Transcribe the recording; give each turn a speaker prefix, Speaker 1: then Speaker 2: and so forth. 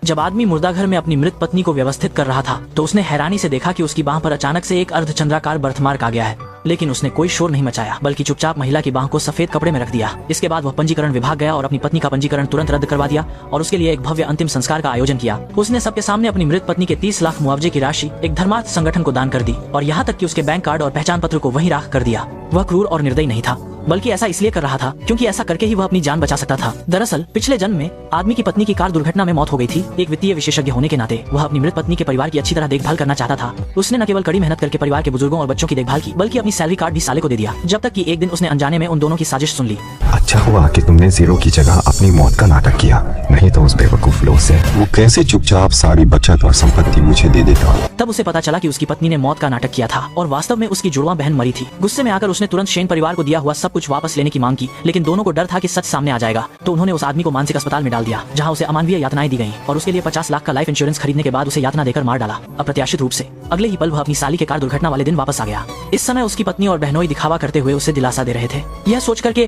Speaker 1: जब आदमी मुर्दाघर में अपनी मृत पत्नी को व्यवस्थित कर रहा था तो उसने हैरानी से देखा कि उसकी बाह पर अचानक से एक अर्धचंद्राकार बर्थमार्क आ गया है। लेकिन उसने कोई शोर नहीं मचाया, बल्कि चुपचाप महिला की बाह को सफेद कपड़े में रख दिया। इसके बाद वह पंजीकरण विभाग गया और अपनी पत्नी का पंजीकरण तुरंत रद्द करवा दिया और उसके लिए एक भव्य अंतिम संस्कार का आयोजन किया। उसने सबके सामने अपनी मृत पत्नी के 30 लाख मुआवजे की राशि एक धर्मार्थ संगठन को दान कर दी और यहाँ तक कि उसके बैंक कार्ड और पहचान पत्र को वहीं राख कर दिया। वह क्रूर और निर्दयी नहीं था, बल्कि ऐसा इसलिए कर रहा था क्योंकि ऐसा करके ही वह अपनी जान बचा सकता था। दरअसल पिछले जन्म में आदमी की पत्नी की कार दुर्घटना में मौत हो गई थी। एक वित्तीय विशेषज्ञ होने के नाते वह अपनी मृत पत्नी के परिवार की अच्छी तरह देखभाल करना चाहता था। उसने न केवल कड़ी मेहनत करके परिवार के बुजुर्गों और बच्चों की देखभाल की, बल्कि अपनी सैलरी कार्ड भी साले को दे दिया। जब तक कि एक दिन उसने अनजाने में उन दोनों की साजिश सुन ली।
Speaker 2: अच्छा हुआ कि तुमने जीरो की जगह अपनी मौत का नाटक किया, नहीं तो उस बेवकूफ लोग से वो कैसे चुपचाप सारी बचत और संपत्ति मुझे दे देता।
Speaker 1: तब उसे पता चला कि उसकी पत्नी ने मौत का नाटक किया था और वास्तव में उसकी जुड़वा बहन मरी थी। गुस्से में आकर उसने तुरंत शेन परिवार को दिया हुआ सब कुछ वापस लेने की मांग की, लेकिन दोनों को डर था कि सच सामने आ जाएगा। तो उन्होंने उस आदमी को मानसिक अस्पताल में डाल दिया, जहां उसे अमानवीय यातनाएं दी गईं और उसके लिए 50 लाख का लाइफ इंश्योरेंस खरीदने के बाद उसे यातना देकर मार डाला। अप्रत्याशित रूप से अगले ही पल वह अपनी साली के कार दुर्घटना वाले दिन वापस आ गया। इस समय उसकी पत्नी और बहनोई दिखावा करते हुए उसे दिलासा दे रहे थे, यह सोचकर के